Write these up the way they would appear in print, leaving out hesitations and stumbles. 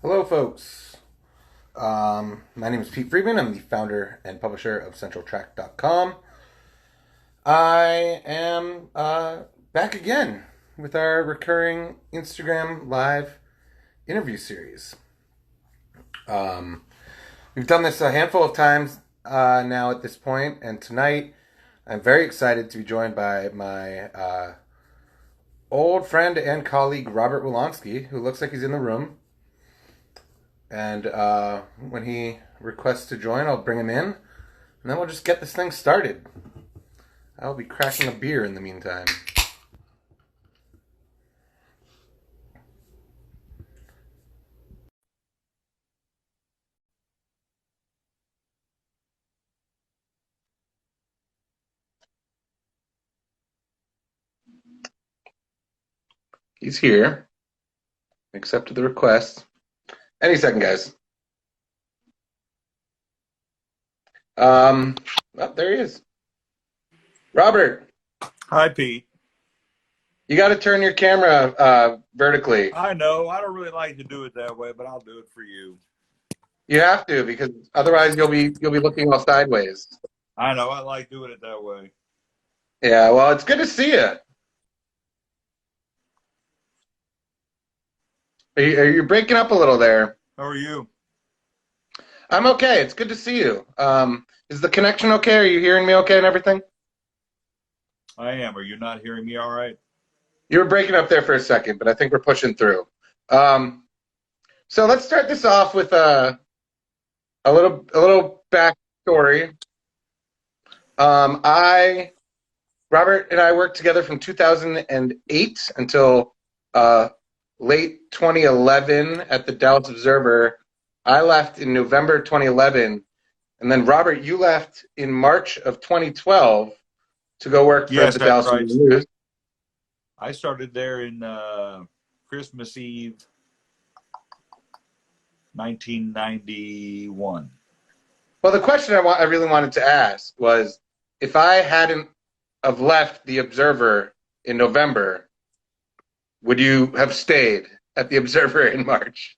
Hello, folks. My name is Pete Friedman. I'm the founder and publisher of CentralTrack.com. I am back again with our recurring Instagram live interview series. We've done this a handful of times now at this point, and tonight I'm very excited to be joined by my old friend and colleague Robert Wilonsky, who looks like he's in the room. And when he requests to join, I'll bring him in, and then we'll just get this thing started. I'll be cracking a beer in the meantime. He's here. Accepted the request. Any second, guys. Oh, there he is. Robert, Hi, Pete. you got to turn your camera vertically. I know I don't really like to do it that way, but I'll do it for you. You have to, because otherwise you'll be looking all sideways. I know I like doing it that way. Yeah, well, it's good to see you. Are you breaking up a little there? How are you? I'm okay. It's good to see you. Is the connection okay? Are you hearing me okay and everything? I am. Are you not hearing me all right? You were breaking up there for a second, but I think we're pushing through. Um, so let's start this off with a little backstory. I Robert and I worked together from 2008 until late 2011 at the Dallas Observer. I left in November 2011, and then Robert, you left in March of 2012 to go work for Yes, the that's Dallas right. News. I started there in Christmas Eve, 1991. Well, the question I really wanted to ask was, if I hadn't have left the Observer in November, would you have stayed at the Observer in March?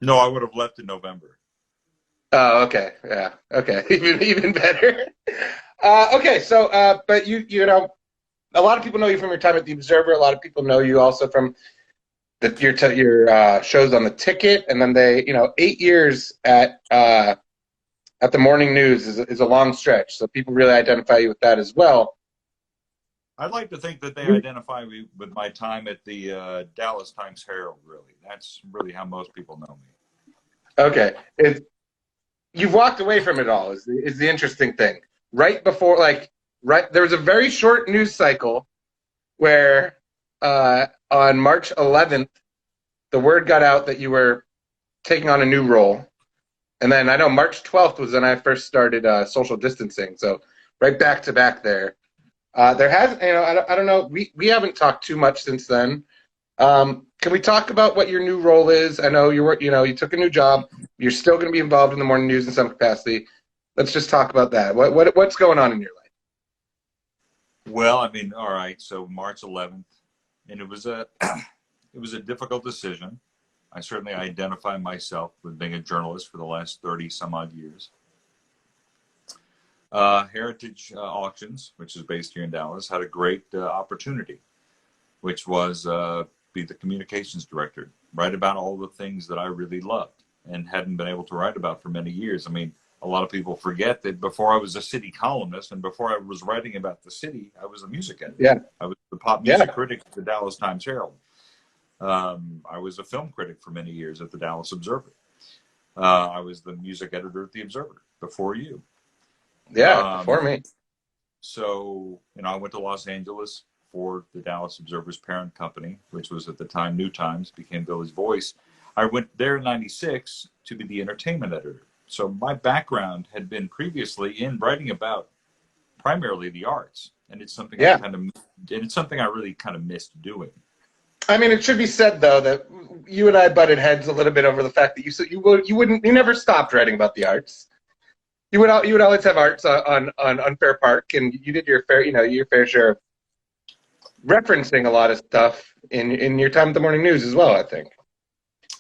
No, I would have left in November. Oh, okay, yeah, okay, even better. Okay, so but you know, a lot of people know you from your time at the Observer. A lot of people know you also from your shows on the Ticket, and then 8 years at the morning news is a long stretch. So people really identify you with that as well. I'd like to think that they identify me with my time at the Dallas Times-Herald, really. That's really how most people know me. Okay, you've walked away from it all. Is the interesting thing. Right before, there was a very short news cycle where on March 11th, the word got out that you were taking on a new role. And then I know March 12th was when I first started social distancing. So right back to back there. There has, I don't know, we haven't talked too much since then. Can we talk about what your new role is? I know you took a new job. You're still going to be involved in the morning news in some capacity. Let's just talk about that. What's going on in your life? Well, I mean, all right. So March 11th, and it was a it was a difficult decision. I certainly identify myself with being a journalist for the last 30 some odd years. Heritage Auctions, which is based here in Dallas, had a great opportunity, which was be the communications director, write about all the things that I really loved and hadn't been able to write about for many years. I mean, a lot of people forget that before I was a city columnist and before I was writing about the city, I was a music editor. Yeah, I was the pop music yeah, critic at the Dallas Times-Herald. I was a film critic for many years at the Dallas Observer. I was the music editor at the Observer before you. yeah. Um, Before me. so, I went to Los Angeles for the Dallas Observer's parent company, which was at the time New Times, became Billy's Voice. I went there in 96 to be the entertainment editor. So my background had been previously in writing about primarily the arts. And it's something Yeah. it's something I really kind of missed doing. I mean, it should be said though that you and I butted heads a little bit over the fact that you never stopped writing about the arts. You would always have arts on Unfair Park, and you did your fair share of referencing a lot of stuff in your time at the morning news as well, I think.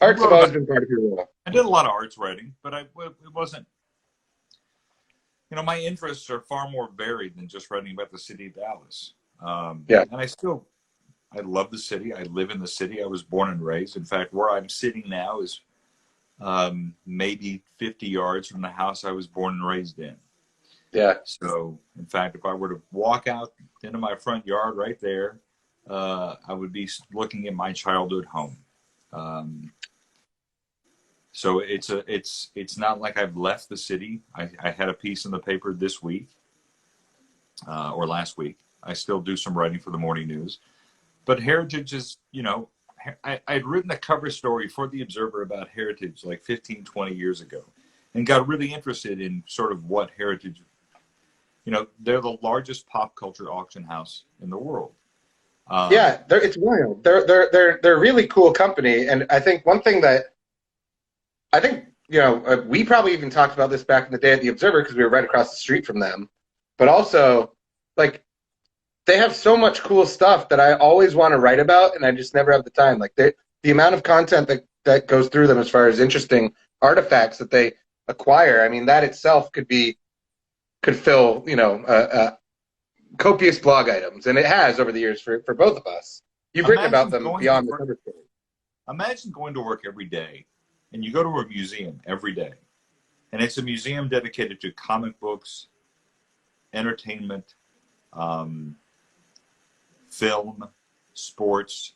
I Arts have wrote about. always been part of your role. I did a lot of arts writing, but it wasn't. My interests are far more varied than just writing about the city of Dallas. Yeah. And I love the city. I live in the city. I was born and raised. In fact, where I'm sitting now is maybe 50 yards from the house I was born and raised in. Yeah. So, in fact, if I were to walk out into my front yard right there, I would be looking at my childhood home. So it's not like I've left the city. I had a piece in the paper this week or last week. I still do some writing for the morning news, but heritage is, I'd written a cover story for the Observer about heritage like 15, 20 years ago, and got really interested in sort of what heritage. They're the largest pop culture auction house in the world. Yeah, it's wild. They're a really cool company, and I think one thing that I think we probably even talked about this back in the day at the Observer because we were right across the street from them, but also like they have so much cool stuff that I always want to write about, and I just never have the time. Like the amount of content that goes through them as far as interesting artifacts that they acquire. I mean, that itself could fill copious blog items, and it has over the years for both of us. You've written about them beyond the cover story. Imagine going to work every day, and you go to a museum every day, and it's a museum dedicated to comic books, entertainment, film, sports,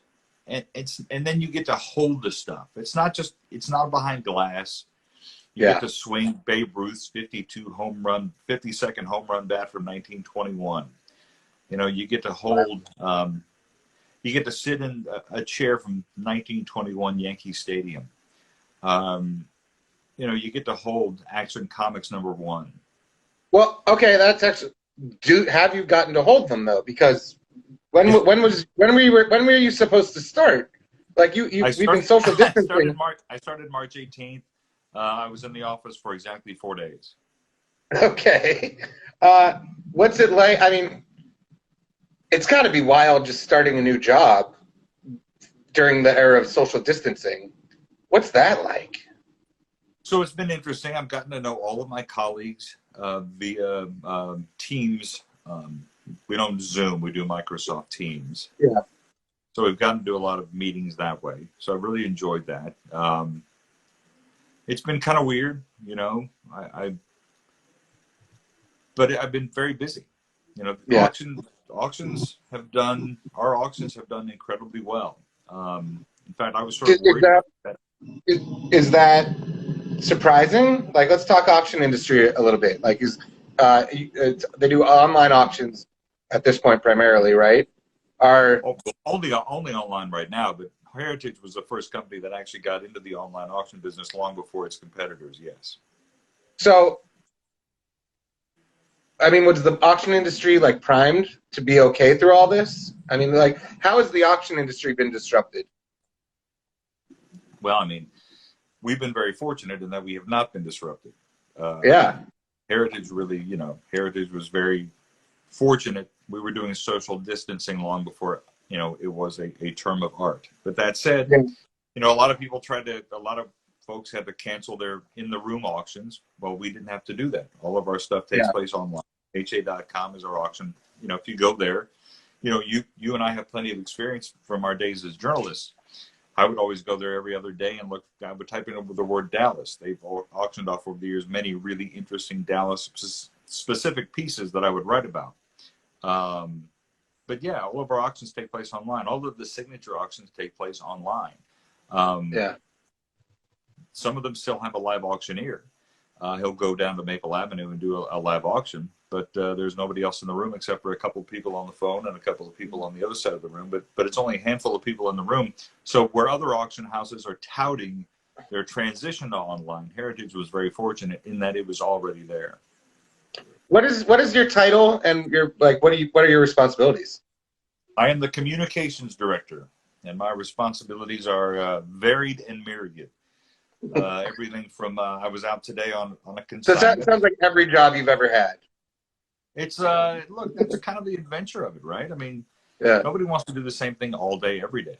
and then you get to hold the stuff. It's not behind glass. You get to swing Babe Ruth's 52-second home run bat from 1921. You get to hold. You get to sit in a chair from 1921 Yankee Stadium. You get to hold Action Comics #1. Well, okay, that's actually. Have you gotten to hold them though? Because when were you supposed to start? Like we've been social distancing. I started March 18th. I was in the office for exactly 4 days. Okay. What's it like? I mean, it's got to be wild just starting a new job during the era of social distancing. What's that like? So it's been interesting. I've gotten to know all of my colleagues via Teams. We don't Zoom. We do Microsoft Teams. Yeah. So we've gotten to do a lot of meetings that way. So I really enjoyed that. It's been kind of weird, but I've been very busy. Auctions have done incredibly well. In fact, I was sort of worried about that. Is that surprising? Like, let's talk auction industry a little bit. Like, they do online auctions at this point primarily, right? Only online right now, but Heritage was the first company that actually got into the online auction business long before its competitors, yes. So, I mean, was the auction industry like primed to be okay through all this? I mean, like, how has the auction industry been disrupted? Well, I mean, we've been very fortunate in that we have not been disrupted. Heritage really, Heritage was very fortunate. We were doing social distancing long before it was a term of art. But that said, a lot of folks had to cancel their in-the-room auctions. Well, we didn't have to do that. All of our stuff takes place online. ha.com is our auction. If you go there, you and I have plenty of experience from our days as journalists. I would always go there every other day and look. I would type in over the word Dallas. They've auctioned off over the years many really interesting Dallas specific pieces that I would write about. But yeah, all of our auctions take place online. All of the signature auctions take place online. Some of them still have a live auctioneer. He'll go down to Maple Avenue and do a live auction, but there's nobody else in the room except for a couple of people on the phone and a couple of people on the other side of the room. But it's only a handful of people in the room. So where other auction houses are touting their transition to online, Heritage was very fortunate in that it was already there. What is your title and what are your responsibilities? I am the communications director, and my responsibilities are varied and myriad. Everything from I was out today on a consignment. So that sounds like every job you've ever had. It's that's kind of the adventure of it, right? I mean, nobody wants to do the same thing all day, every day.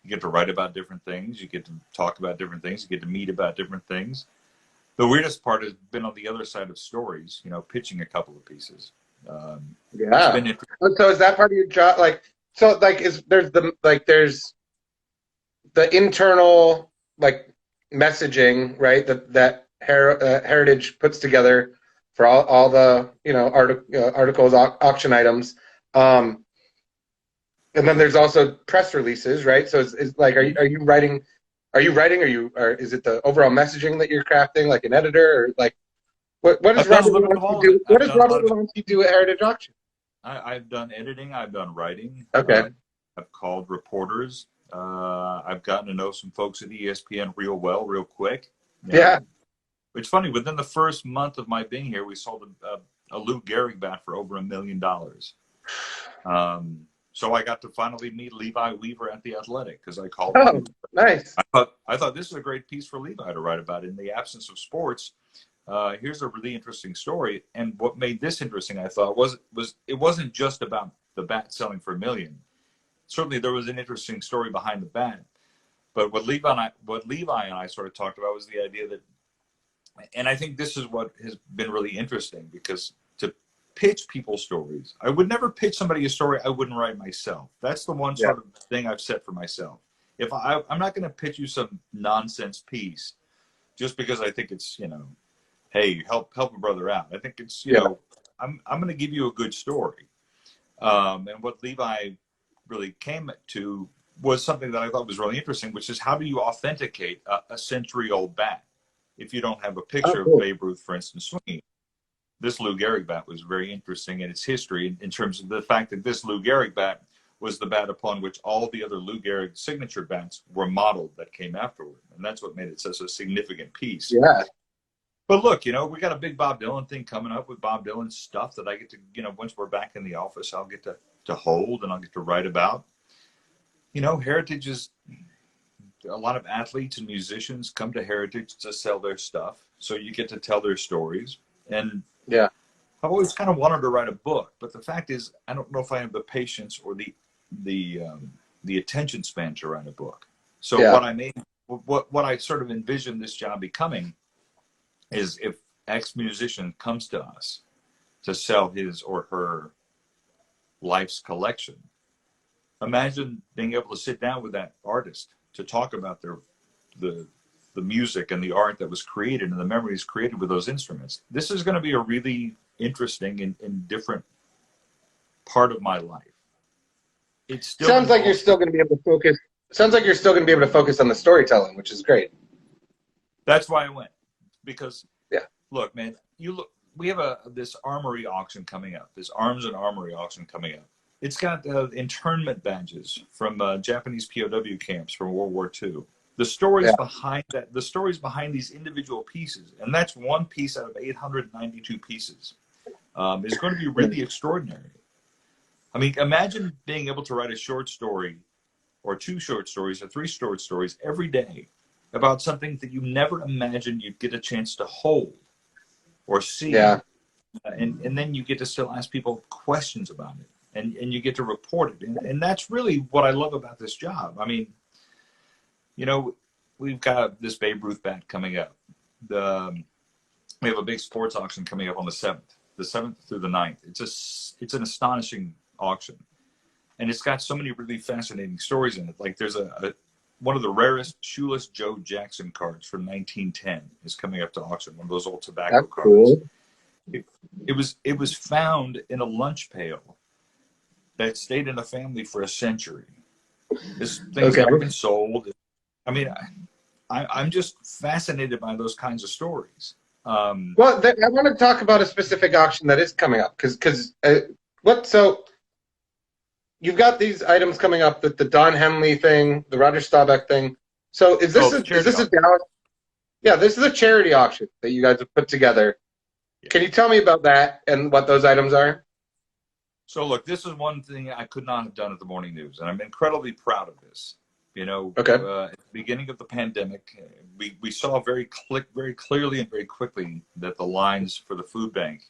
You get to write about different things. You get to talk about different things. You get to meet about different things. The weirdest part has been on the other side of stories, pitching a couple of pieces. It's Yeah. been interesting. So is that part of your job? Like, so like, there's the internal like messaging, right? That Heritage puts together for all the articles, auction items, and then there's also press releases, right? So it's like, are you writing? Are you writing? Or is it the overall messaging that you're crafting, like an editor, or like what does I've done a Robert little bit of Wilonsky all of do? it. What I've does done a Robert lot of it. Wilonsky do at Heritage Auction? I've done editing. I've done writing. Okay. I've called reporters. I've gotten to know some folks at ESPN real quick. Yeah. It's funny. Within the first month of my being here, we sold a Lou Gehrig bat for over $1 million. So I got to finally meet Levi Weaver at the Athletic because I called Oh, him. nice. I thought this is a great piece for Levi to write about. In the absence of sports, here's a really interesting story. And what made this interesting, I thought, was it wasn't just about the bat selling for $1 million. Certainly, there was an interesting story behind the bat. But what Levi and I sort of talked about was the idea that, and I think this is what has been really interesting, because to pitch people stories, I would never pitch somebody a story I wouldn't write myself. That's the one sort of thing I've set for myself. If I'm not going to pitch you some nonsense piece just because I think it's, hey, help a brother out. I think it's, I'm going to give you a good story. And what Levi really came to was something that I thought was really interesting, which is, how do you authenticate a century-old bat if you don't have a picture of Babe Ruth, for instance, swinging? This Lou Gehrig bat was very interesting in its history in terms of the fact that this Lou Gehrig bat was the bat upon which all the other Lou Gehrig signature bats were modeled that came afterward. And that's what made it such a significant piece. Yeah. But look, we got a big Bob Dylan thing coming up with Bob Dylan stuff that I get to, once we're back in the office, I'll get to hold and I'll get to write about. Heritage is, a lot of athletes and musicians come to Heritage to sell their stuff. So you get to tell their stories. And yeah, I've always kind of wanted to write a book, but the fact is, I don't know if I have the patience or the attention span to write a book. So what I sort of envisioned this job becoming is, if X musician comes to us to sell his or her life's collection, imagine being able to sit down with that artist to talk about the music and the art that was created and the memories created with those instruments. This is going to be a really interesting and different part of my life. It still sounds like you're still going to be able to focus. Sounds like you're still going to be able to focus on the storytelling, which is great. That's why I went, because look, man, we have this armory auction coming up, this arms and armory auction coming up. It's got internment badges from Japanese POW camps from World War II. The stories behind that, the stories behind these individual pieces, and that's one piece out of 892 pieces, is going to be really extraordinary. I mean, imagine being able to write a short story, or 2 short stories, or 3 short stories every day about something that you never imagined you'd get a chance to hold or see. Yeah. And then you get to still ask people questions about it, and you get to report it. And that's really what I love about this job. I mean, we've got this Babe Ruth bat coming up. We have a big sports auction coming up on the 7th through the 9th. It's an astonishing auction, and it's got so many really fascinating stories in it. Like, there's one of the rarest shoeless Joe Jackson cards from 1910 is coming up to auction. One of those old tobacco cards. Cool. It was found in a lunch pail that stayed in a family for a century. This thing's never been sold. I mean, I'm just fascinated by those kinds of stories. Well, I want to talk about a specific auction that is coming up, because so you've got these items coming up, the Don Henley thing, the Roger Staubach thing. So is this a Dallas? Yeah, this is a charity auction that you guys have put together. Yeah. Can you tell me about that and what those items are? So look, this is one thing I could not have done at the Morning News, and I'm incredibly proud of this. At the beginning of the pandemic, we saw very clearly and very quickly that the lines for the food bank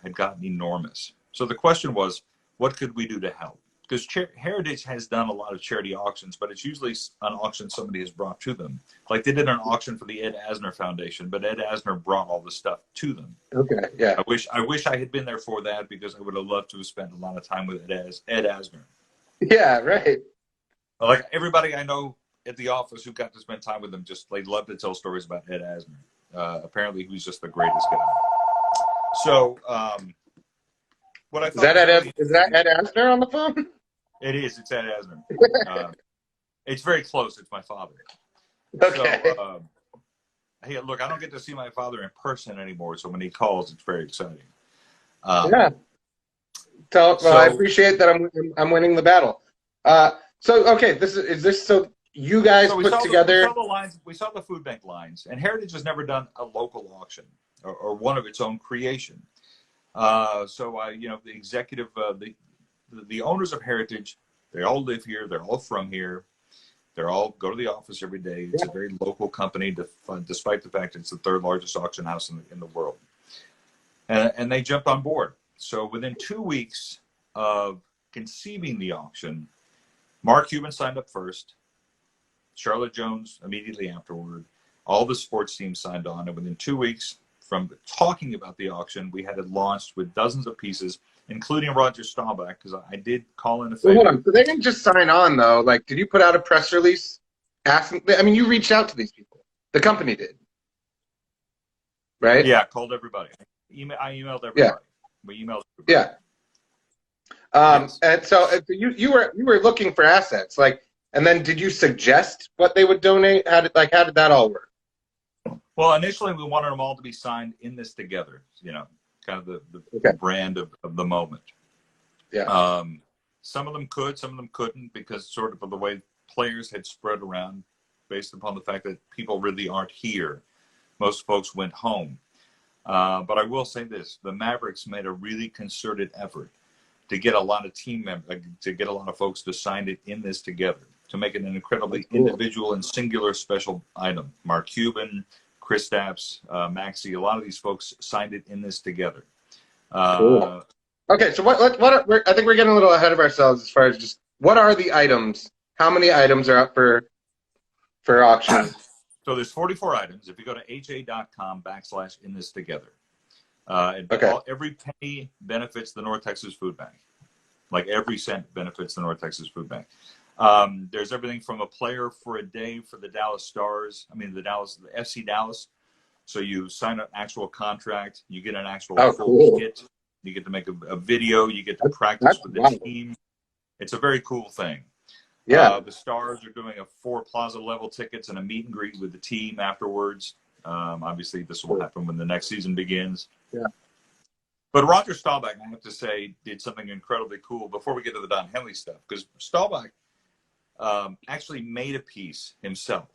had gotten enormous. So the question was, what could we do to help? because Heritage has done a lot of charity auctions, but it's usually an auction somebody has brought to them. Like they did an auction for the Ed Asner Foundation, but Ed Asner brought all the stuff to them. Okay, yeah. I wish I had been there for that, because I would have loved to have spent a lot of time with Ed Asner. Yeah, right. Like everybody I know at the office who got to spend time with him, just like love to tell stories about Ed Asner. Apparently, he was just the greatest guy. So, what I thought Is that Ed Asner on the phone? It is. It's Ed Asner. It's very close. It's my father. Okay. So, hey, look, I don't get to see my father in person anymore, so when he calls, it's very exciting. Yeah. So I appreciate that I'm winning the battle. So okay, is this so you guys put together? We saw the food bank lines, and Heritage has never done a local auction or one of its own creation. So the executive, the owners of Heritage, they all live here. They're all from here. They're all go to the office every day. It's a very local company, despite the fact it's the third largest auction house in the world. And they jumped on board. So within 2 weeks of conceiving the auction, Mark Cuban signed up first. Charlotte Jones immediately afterward. All the sports teams signed on. And within 2 weeks from talking about the auction, we had it launched with dozens of pieces, including Roger Staubach, because I did call in a favor. Hold on. So they didn't just sign on, though. Like, did you put out a press release asking? I mean, you reached out to these people. The company did. Right? Yeah, called everybody. I emailed everybody. Yeah. We emailed everybody. Yeah. Yes. And so you were looking for assets, like, and then did you suggest what they would donate? How did that all work? Well, initially we wanted them all to be signed in this together, kind of the brand of the moment. Yeah. Some of them could, some of them couldn't, because sort of the way players had spread around based upon the fact that people really aren't here. Most folks went home. But I will say this, the Mavericks made a really concerted effort to get a lot of team members, to get a lot of folks to sign it in this together, to make it an incredibly individual and singular special item. Mark Cuban, Kristaps, Maxey, a lot of these folks signed it in this together. Cool. Okay, so I think we're getting a little ahead of ourselves as far as just what are the items? How many items are up for auction? So there's 44 items. If you go to ha.com/in this together. Every penny benefits the North Texas Food Bank. Like every cent benefits the North Texas Food Bank. There's everything from a player for a day for the Dallas Stars. I mean, the FC Dallas. So you sign an actual contract. You get an actual full kit. You get to make a video. You get to practice with the team. It's a very cool thing. Yeah. The Stars are doing 4 plaza level tickets and a meet and greet with the team afterwards. Obviously, this will happen when the next season begins. Yeah. But Roger Staubach, I have to say, did something incredibly cool before we get to the Don Henley stuff, because Staubach actually made a piece himself.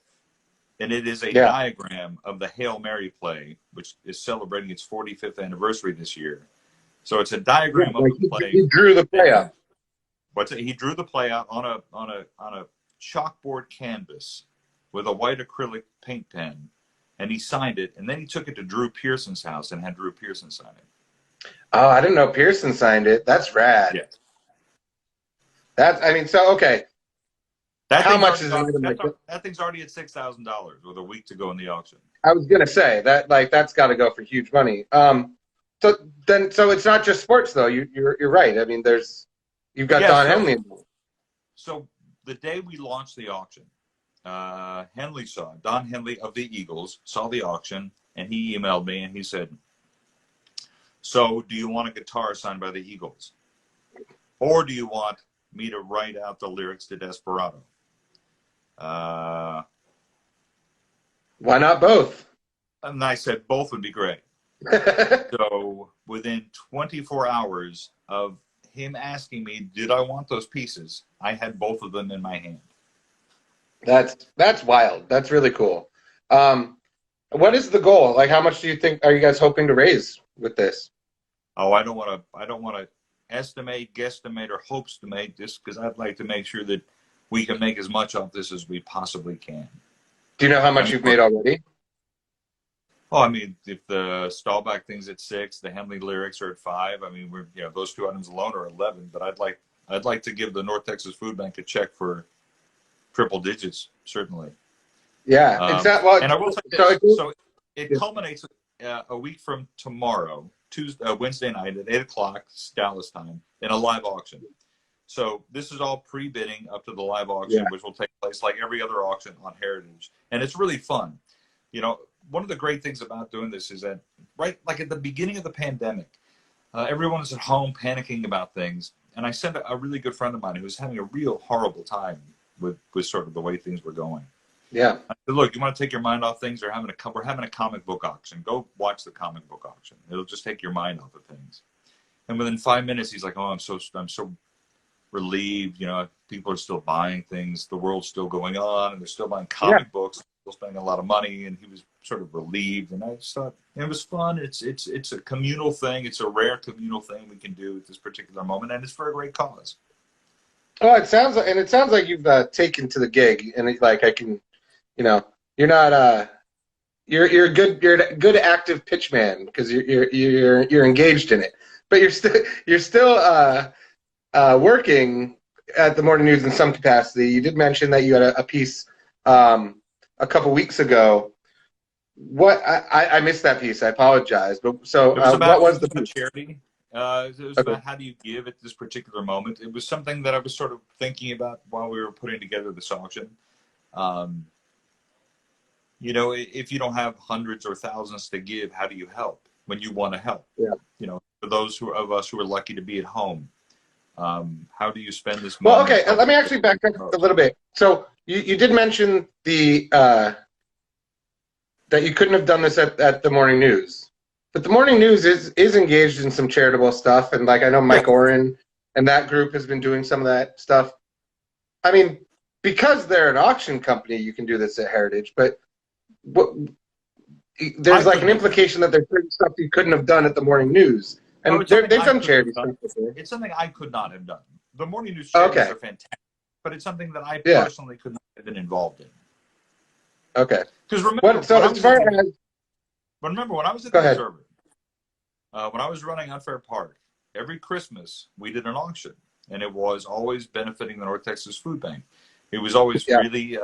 And it is a diagram of the Hail Mary play, which is celebrating its 45th anniversary this year. So it's a diagram of the play. He drew the play out. He drew the play out on a chalkboard canvas with a white acrylic paint pen, and he signed it. And then he took it to Drew Pearson's house and had Drew Pearson sign it. Oh, I didn't know Pearson signed it. That's rad. Yeah. Okay. How much is it? That thing's already at $6,000 with a week to go in the auction. I was gonna say that's got to go for huge money. So it's not just sports though. You're right. I mean, you've got Don Henley. So the day we launched the auction, Don Henley of the Eagles saw the auction, and he emailed me and he said, "So do you want a guitar signed by the Eagles, or do you want me to write out the lyrics to Desperado?" Why not both? And I said both would be great. So within 24 hours of him asking me, did I want those pieces, I had both of them in my hand. That's wild. That's really cool. What is the goal? Like, how much do you think are you guys hoping to raise with this? Oh, I don't want to estimate, guesstimate, or hopestimate, just because I'd like to make sure that we can make as much off this as we possibly can. Do you know how much you've made already? Oh, I mean, if the Staubach thing's at 6, the Henley lyrics are at 5. I mean, those 2 items alone are 11. But I'd like I'd like to give the North Texas Food Bank a check for triple digits, certainly. Yeah, it's not well. And I will say So this. So it culminates a week from tomorrow, Wednesday night at 8 o'clock Dallas time, in a live auction. So this is all pre-bidding up to the live auction, which will take place like every other auction on Heritage. And it's really fun. You know, one of the great things about doing this is that right like at the beginning of the pandemic, everyone was at home panicking about things. And I sent a really good friend of mine who was having a real horrible time with sort of the way things were going. Yeah. I said, look, you want to take your mind off things? We're having a comic book auction. Go watch the comic book auction. It'll just take your mind off of things. And within 5 minutes, he's like, oh, I'm so relieved. You know, people are still buying things. The world's still going on, and they're still buying comic books. Still spending a lot of money, and he was sort of relieved. And I just thought it was fun. It's a communal thing. It's a rare communal thing we can do at this particular moment, and it's for a great cause. Oh, it sounds like you've taken to the gig, and like I can, you know, you're not you're a good active pitch man because you're engaged in it, but you're still working at the Morning News in some capacity. You did mention that you had a piece a couple weeks ago. What I missed that piece. I apologize. But so what was the piece? Charity? It was about how do you give at this particular moment. It was something that I was sort of thinking about while we were putting together this auction. You know, if you don't have hundreds or thousands to give, how do you help when you want to help? Yeah. You know, for those of us who are lucky to be at home, how do you spend this money? Well, okay, let me actually back up a little bit. So you did mention that you couldn't have done this at the Morning News. But the Morning News is engaged in some charitable stuff, and like I know Mike Oren and that group has been doing some of that stuff. I mean, because they're an auction company, you can do this at Heritage, but there's like an implication that there's certain stuff you couldn't have done at the Morning News. And they've done charity stuff before. It's something I could not have done. The Morning News charities are fantastic, but it's something that I personally could not have been involved in. Okay. Because remember, when I was at the Observer, when I was running Unfair Park, every Christmas we did an auction, and it was always benefiting the North Texas Food Bank. It was always really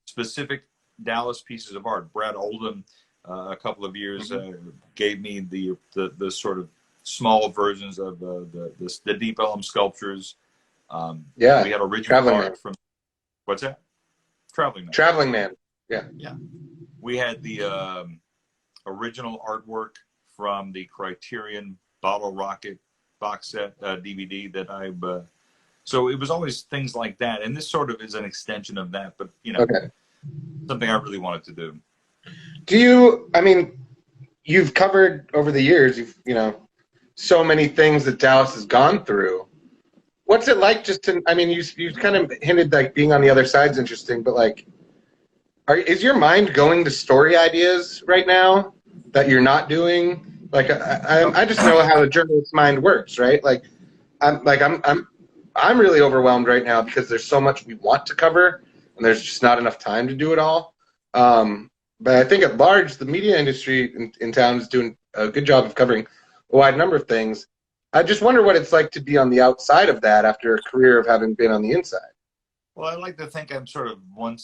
specific Dallas pieces of art. Brad Oldham, a couple of years, gave me the sort of small versions of the Deep Ellum sculptures. We had original art from what's that? Traveling Man. Yeah. We had the original artwork from the Criterion Bottle Rocket box set DVD that so it was always things like that, and this sort of is an extension of that. But you know, something I really wanted to do. Do you? I mean, you've covered over the years. So many things that Dallas has gone through. What's it like just to? I mean, you kind of hinted like being on the other side's interesting, but like. Is your mind going to story ideas right now that you're not doing? Like I just know how the journalist's mind works, right? Like I'm really overwhelmed right now because there's so much we want to cover and there's just not enough time to do it all. But I think at large, the media industry in town is doing a good job of covering a wide number of things. I just wonder what it's like to be on the outside of that after a career of having been on the inside. Well, I like to think I'm sort of I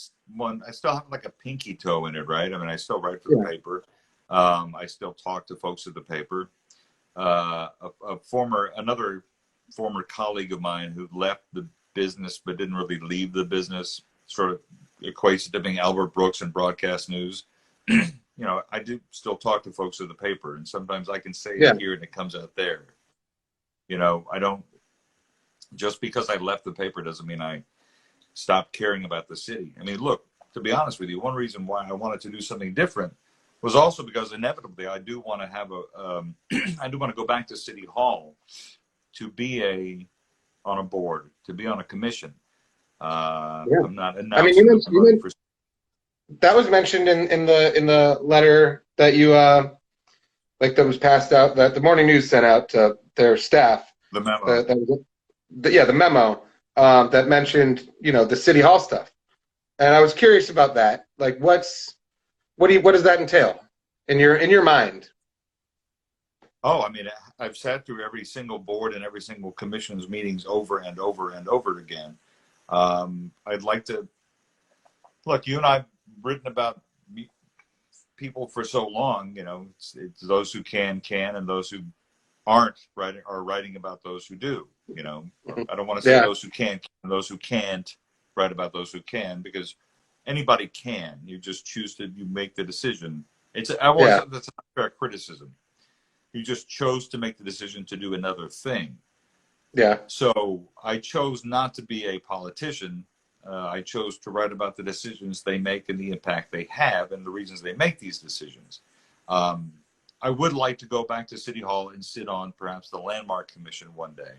still have like a pinky toe in it, right? I mean, I still write for the paper. I still talk to folks at the paper. Another former colleague of mine who left the business but didn't really leave the business sort of equates to being Albert Brooks in broadcast news. You know, I do still talk to folks at the paper, and sometimes I can say it here and it comes out there. You know, I don't, just because I left the paper doesn't mean I stopped caring about the city. I mean, look, to be honest with you, one reason why I wanted to do something different was also because inevitably I do want to have I do want to go back to City Hall to be on a board, to be on a commission. I'm not. I mean, that was mentioned in the letter that you like that was passed out that the Morning News sent out to their staff. The memo. The memo. That mentioned, the City Hall stuff, and I was curious about that. Like, what does that entail in your mind? Oh, I mean, I've sat through every single board and every single commission's meetings over and over and over again. I'd like to look. You and I've written about people for so long. You know, it's those who can, and those who aren't writing are writing about those who do. You know, I don't want to say Yeah, those who can and those who can't write about those who can, because anybody can. You just choose to you make the decision. I always yeah, that's not fair criticism. You just chose to make the decision to do another thing. yeah, So I chose not to be a politician. I chose to write about the decisions they make and the impact they have and the reasons they make these decisions. Um, I would like to go back to City Hall and sit on perhaps the Landmark Commission one day,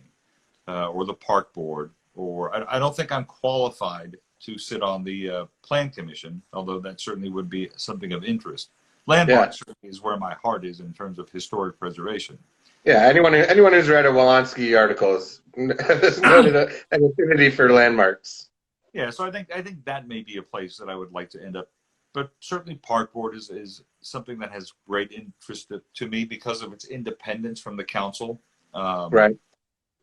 or the Park Board, or I don't think I'm qualified to sit on the Plan Commission, although that certainly would be something of interest. yeah, Landmark certainly is where my heart is in terms of historic preservation. yeah. Anyone who's read a Wilonsky articles has noted an affinity for landmarks. Yeah, so I think that may be a place that I would like to end up, but certainly Park Board is something that has great interest to me because of its independence from the council. Um, Right.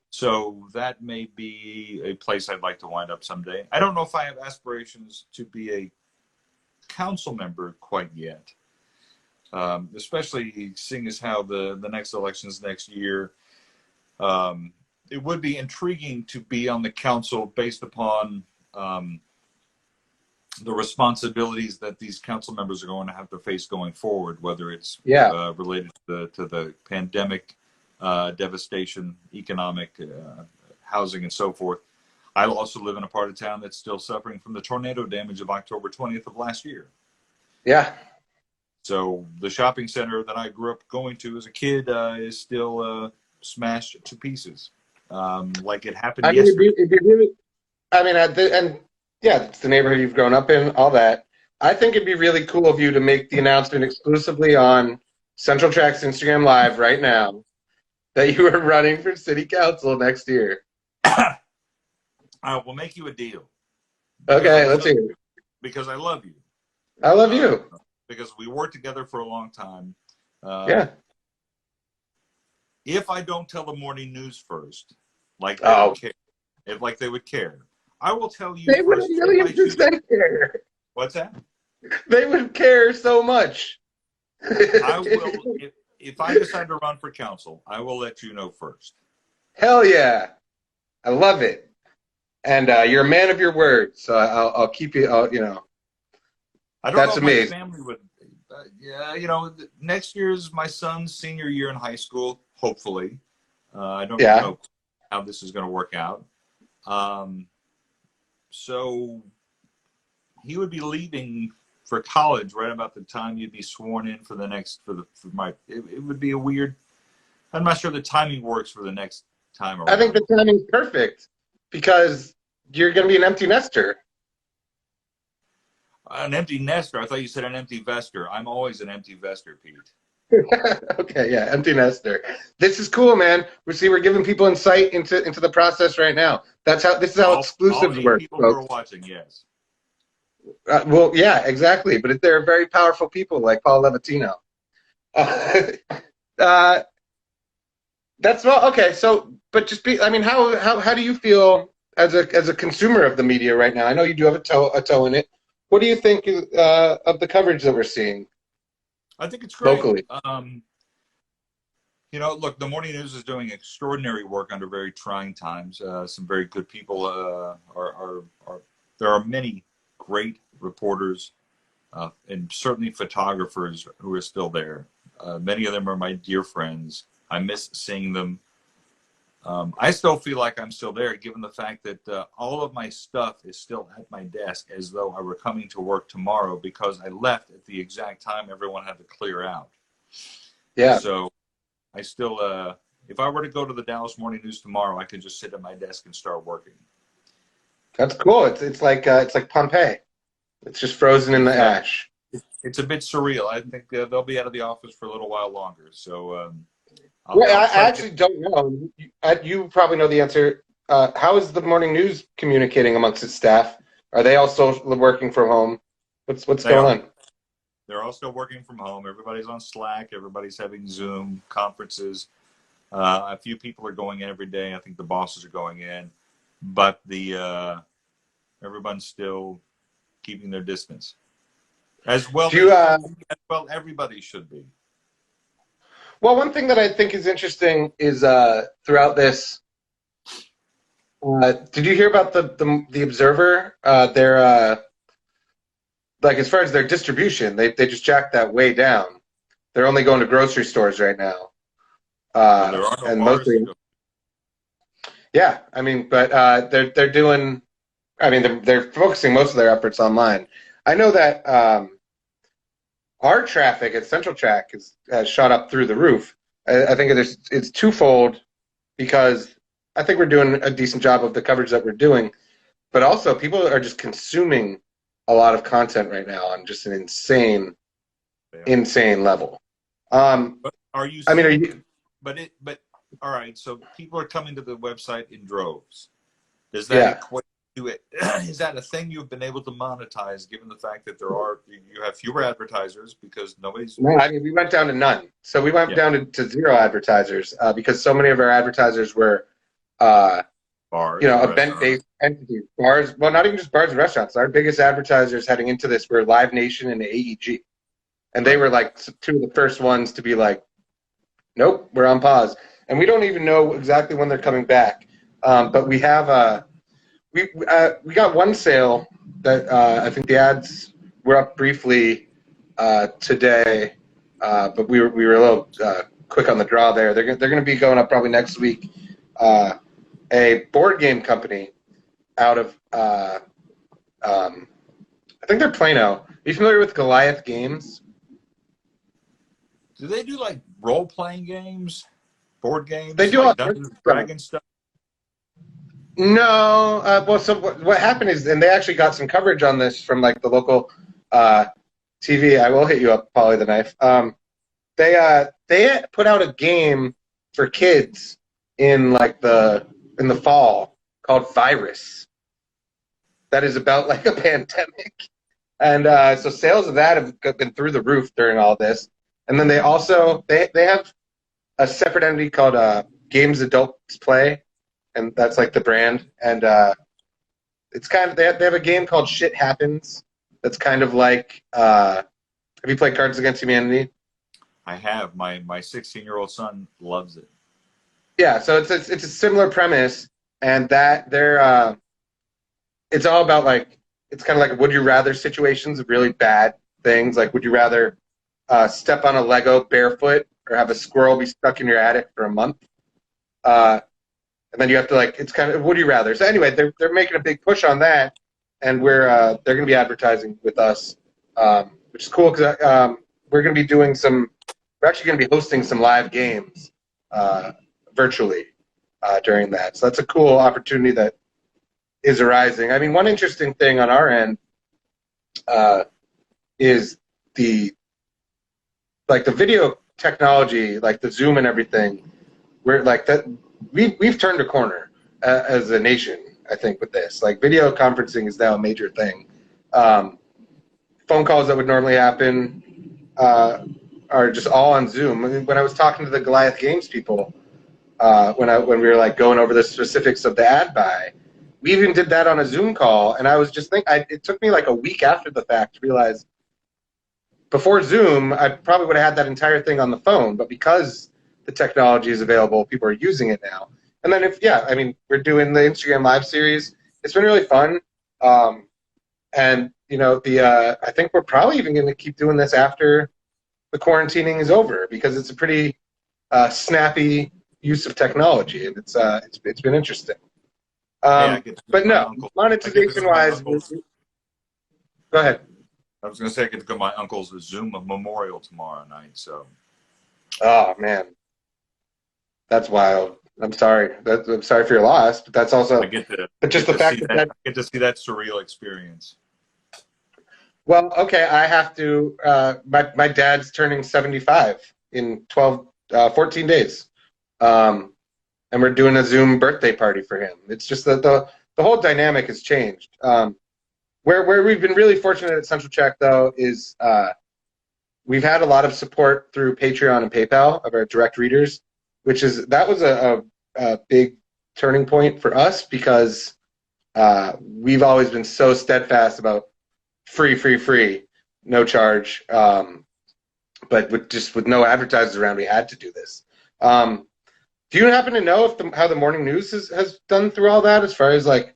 so that may be a place I'd like to wind up someday. I don't know if I have aspirations to be a council member quite yet, especially seeing as how the next elections next year. It would be intriguing to be on the council based upon the responsibilities that these council members are going to have to face going forward, whether it's Yeah. related to the pandemic devastation, economic, housing, and so forth. I also live in a part of town that's still suffering from the tornado damage of October 20th of last year. Yeah. So the shopping center that I grew up going to as a kid is still smashed to pieces, like it happened I mean, yesterday. it'd be really. I mean, and yeah, it's the neighborhood you've grown up in, all that. I think it'd be really cool of you to make the announcement exclusively on Central Track's Instagram Live right now that you are running for city council next year. I will make you a deal because Okay, let's hear it. I love you. I love you. Because we worked together for a long time. Yeah. If I don't tell the morning news first, like they Oh, would care, like they would care, I will tell you they would a first if I choose. million% care. What's that? They would care so much. I will. If I decide to run for council, I will let you know first. Hell yeah. I love it. And you're a man of your word, so I'll keep you, I don't that's know if my amazing. family would. Yeah, next year is my son's senior year in high school. Hopefully, I don't Yeah. know how this is going to work out. So he would be leaving for college right about the time you'd be sworn in for the next it would be a weird. I'm not sure the timing works for the next time around. I think the timing's perfect because you're going to be an empty nester. An empty nester. I thought you said an empty vester. I'm always an empty vester, Pete. Okay, yeah, empty nester. This is cool, man. We're giving people insight into the process right now. This is how exclusives all 8 work, people who are folks. watching, yes. Well, yeah, exactly. But they're very powerful people like Paul Levatino. That's well, okay. So, but I mean, how do you feel as a consumer of the media right now? I know you do have a toe in it. What do you think of the coverage that we're seeing? I think it's great. Locally. Look, the morning news is doing extraordinary work under very trying times. Some very good people there are many great reporters and certainly photographers who are still there. Many of them are my dear friends. I miss seeing them. I still feel like I'm still there, given the fact that all of my stuff is still at my desk as though I were coming to work tomorrow because I left at the exact time everyone had to clear out. Yeah. So I still, if I were to go to the Dallas Morning News tomorrow, I could just sit at my desk and start working. That's cool. It's like Pompeii. It's just frozen in the ash. It's a bit surreal. I think they'll be out of the office for a little while longer. So. I actually don't know. You probably know the answer. How is the morning news communicating amongst its staff? Are they also working from home? What's going on? They're all still working from home. Everybody's on Slack. Everybody's having Zoom conferences. A few people are going in every day. I think the bosses are going in, but everyone's still keeping their distance. As well, as well, everybody should be. Well, one thing that I think is interesting is throughout this. Did you hear about the Observer? Their like as far as their distribution, they just jacked that way down. They're only going to grocery stores right now. Well, there are no And bars mostly, yeah. I mean, but they're doing. I mean, they're focusing most of their efforts online. I know that our traffic at Central Track has shot up through the roof. I think it's twofold because I think we're doing a decent job of the coverage that we're doing, but also people are just consuming a lot of content right now on just an insane level. But are you? I mean, are you? But all right. So people are coming to the website in droves. Does that equate to it? Is that a thing you've been able to monetize, given the fact that you have fewer advertisers because nobody's? No, I mean we went down to none. So we went down to zero advertisers because so many of our advertisers were, bars, event-based entities, bars. Well, not even just bars and restaurants. Our biggest advertisers heading into this were Live Nation and AEG, and they were like two of the first ones to be like, nope, we're on pause. And we don't even know exactly when they're coming back. But we have we got one sale that I think the ads were up briefly today, but we were a little quick on the draw there. They're going to be going up probably next week. A board game company out of I think they're Plano. Are you familiar with Goliath Games? Do they do like role-playing games, board games? They do like all Dungeons and Dragons stuff. No, well, so what happened is, and they actually got some coverage on this from like the local TV. I will hit you up, Polly the Knife. They put out a game for kids in the fall called Virus. That is about like a pandemic, and so sales of that have been through the roof during all this. And then they also they have a separate entity called Games Adults Play, and that's like the brand. And it's kind of they have a game called Shit Happens. That's kind of like have you played Cards Against Humanity? I have. My 16-year-old son loves it. Yeah, so it's a similar premise, and that they're it's all about like it's kind of like would you rather situations of really bad things. Like would you rather step on a Lego barefoot or have a squirrel be stuck in your attic for a month? And then you have to like it's kind of would you rather. So anyway, they're making a big push on that, and they're going to be advertising with us, which is cool because we're going to be doing we're actually going to be hosting some live games virtually during that. So that's a cool opportunity that is arising. I mean, one interesting thing on our end is the video technology, like the Zoom and everything. We're like that. We've turned a corner as a nation, I think, with this. Like video conferencing is now a major thing. Phone calls that would normally happen are just all on Zoom. I mean, when I was talking to the Goliath Games people, when we were like going over the specifics of the ad buy, we even did that on a Zoom call. And I was just thinking, it took me like a week after the fact to realize. Before Zoom, I probably would have had that entire thing on the phone, but because the technology is available, people are using it now. And then I mean, we're doing the Instagram Live series. It's been really fun. And, I think we're probably even going to keep doing this after the quarantining is over because it's a pretty snappy use of technology, and it's been interesting. But no, monetization-wise, go ahead. I was going to say I get to go to my uncle's Zoom memorial tomorrow night. So. Oh man, that's wild. I'm sorry. I'm sorry for your loss, but that's also. But just the fact that I get to see that surreal experience. Well, okay, I have to. My dad's turning 75 in 14 days, and we're doing a Zoom birthday party for him. It's just that the whole dynamic has changed. Where we've been really fortunate at Central Track, though, is we've had a lot of support through Patreon and PayPal of our direct readers, that was a big turning point for us because we've always been so steadfast about free, no charge. But with no advertisers around, we had to do this. Do you happen to know how the morning news has done through all that? As far as like,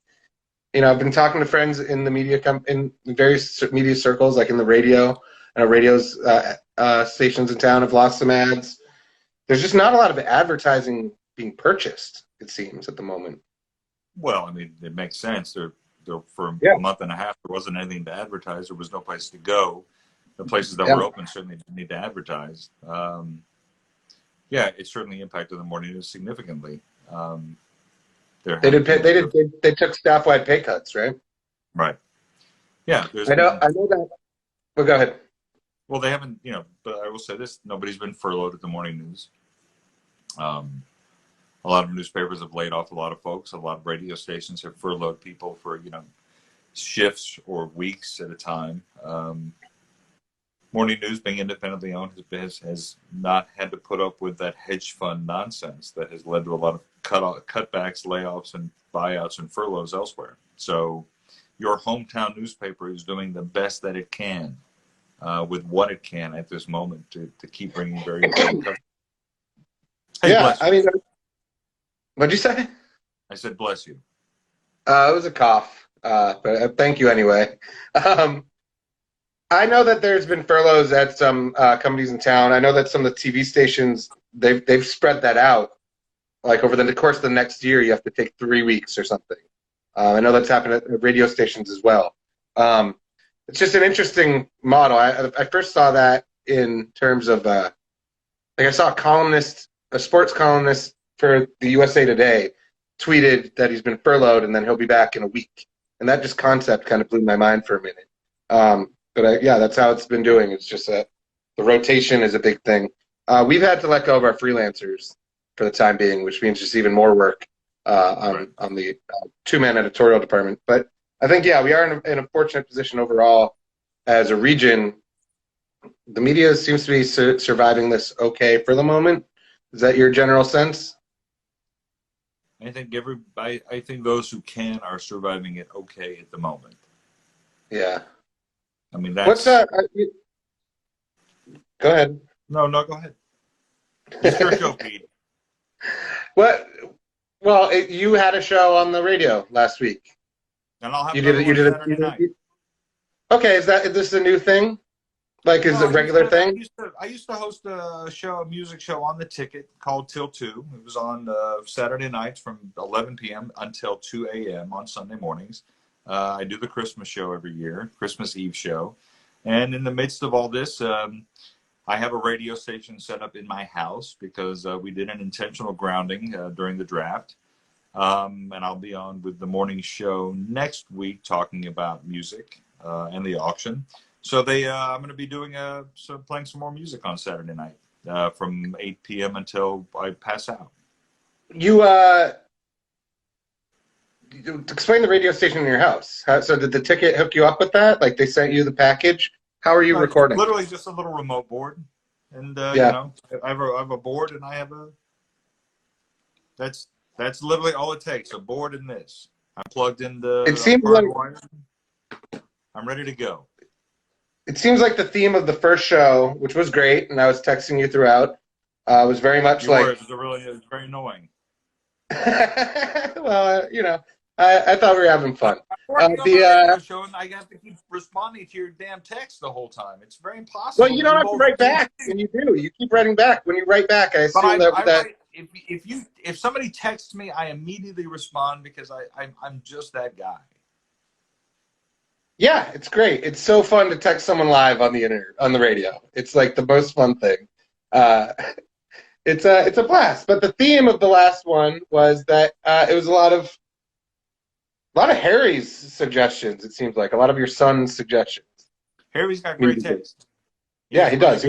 I've been talking to friends in the media in various media circles, like in the radio, radio's stations in town have lost some ads. There's just not a lot of advertising being purchased, it seems, at the moment. Well, I mean, it makes sense. There for a month and a half, there wasn't anything to advertise. There was no place to go. The places that were open certainly didn't need to advertise. Yeah, it certainly impacted the morning news significantly. They took staff-wide pay cuts, right? Right. Yeah. I know that. Well, go ahead. Well, they haven't, but I will say this: nobody's been furloughed at the morning news. A lot of newspapers have laid off a lot of folks. A lot of radio stations have furloughed people for, shifts or weeks at a time. Morning news, being independently owned, has not had to put up with that hedge fund nonsense that has led to a lot of cutbacks, layoffs, and buyouts and furloughs elsewhere. So your hometown newspaper is doing the best that it can with what it can at this moment to keep bringing very important customers. Hey, yeah, I mean, what'd you say? I said bless you. It was a cough, but thank you anyway. I know that there's been furloughs at some companies in town. I know that some of the TV stations, they've spread that out. Like over the course of the next year, you have to take 3 weeks or something. I know that's happened at radio stations as well. It's just an interesting model. I first saw that in terms of, I saw a sports columnist for the USA Today tweeted that he's been furloughed and then he'll be back in a week. And that just concept kind of blew my mind for a minute. But that's how it's been doing. It's just the rotation is a big thing. We've had to let go of our freelancers for the time being, which means just even more work on the two-man editorial department. But I think, we are in a fortunate position overall as a region. The media seems to be surviving this okay for the moment. Is that your general sense? I think I think those who can are surviving it okay at the moment. Yeah. I mean, that's... What's that? Go ahead. No, go ahead. It's your show, Pete. Well, you had a show on the radio last week. And I'll have Saturday night. Okay, is this a new thing? Like, is it a regular thing? I used to host a music show on the Ticket called Till 2. It was on Saturday nights from 11 p.m. until 2 a.m. on Sunday mornings. I do the Christmas show every year, Christmas Eve show. And in the midst of all this, I have a radio station set up in my house because we did an intentional grounding during the draft. And I'll be on with the morning show next week talking about music and the auction. So I'm going to be doing playing some more music on Saturday night from 8 p.m. until I pass out. You explain the radio station in your house. So did the Ticket hook you up with that? Like they sent you the package? How are you recording? Literally just a little remote board, and I have a board, and I have That's literally all it takes. A board and this. I'm plugged in It seems like I'm ready to go. It seems like the theme of the first show, which was great, and I was texting you throughout, was very much It was very annoying. Well, I thought we were having fun. Show, and I have to keep responding to your damn text the whole time. It's very impossible. Well, you don't have to write back when you do. You keep writing back. When you write back, I assume if somebody texts me, I immediately respond because I'm just that guy. Yeah, it's great. It's so fun to text someone live on the radio. It's like the most fun thing. It's a blast. But the theme of the last one was that it was a lot of Harry's suggestions. It seems like a lot of your son's suggestions. Harry's got great taste. Yeah, he does.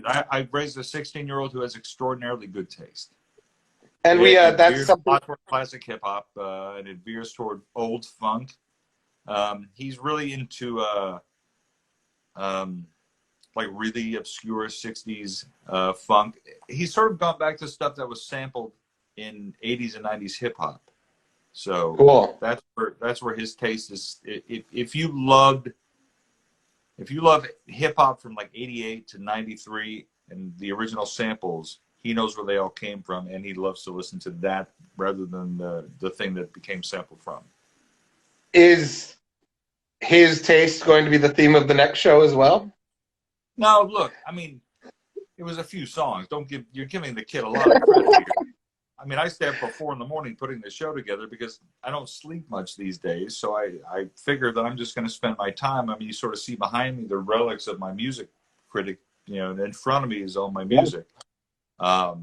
I raised a 16-year-old who has extraordinarily good taste. And that's something. Classic hip hop, and it veers toward old funk. He's really into like really obscure 60s funk. He's sort of gone back to stuff that was sampled in 80s and 90s hip hop. So Cool. that's where his taste is. If you love hip hop from like 88 to 93 and the original samples, he knows where they all came from, and he loves to listen to that rather than the thing that became sampled from. Is his taste going to be the theme of the next show as well? No, look, I mean, it was a few songs. You're giving the kid a lot of credit here. I mean, I stay up till 4 a.m. putting the show together because I don't sleep much these days. So I figure that I'm just going to spend my time. I mean, you sort of see behind me the relics of my music critic. And in front of me is all my music. There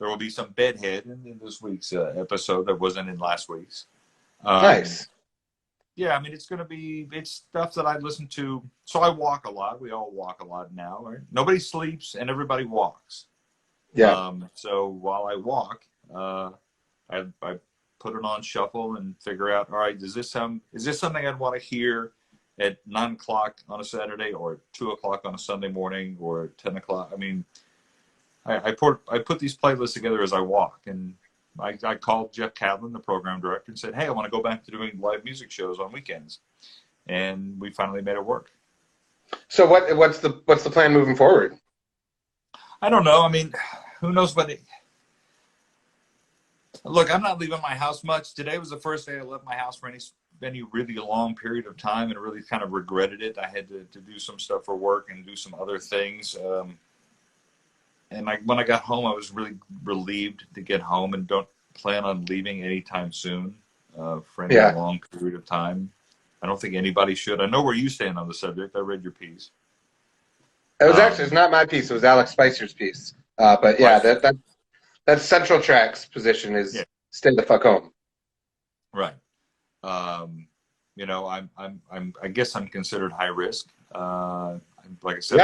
will be some Bedhead in this week's episode that wasn't in last week's. Nice. Yeah, I mean, it's stuff that I listen to. So I walk a lot. We all walk a lot now, right? Nobody sleeps and everybody walks. Yeah. So while I walk, I put it on shuffle and figure out, all right, is this something I'd want to hear at 9 o'clock on a Saturday, or 2 o'clock on a Sunday morning, or 10 o'clock? I mean, I put these playlists together as I walk, and I called Jeff Cadlin, the program director, and said, hey, I want to go back to doing live music shows on weekends. And we finally made it work. So what's the plan moving forward? I don't know. I mean, who knows look, I'm not leaving my house much. Today was the first day I left my house for any really long period of time, and really kind of regretted it. I had to do some stuff for work and do some other things. And when I got home, I was really relieved to get home, and don't plan on leaving anytime soon for any long period of time. I don't think anybody should. I know where you stand on the subject. I read your piece. It was it's not my piece. It was Alex Spicer's piece. But yeah, that Central Track's position is stay the fuck home. Right. I guess I'm considered high risk. Like I said,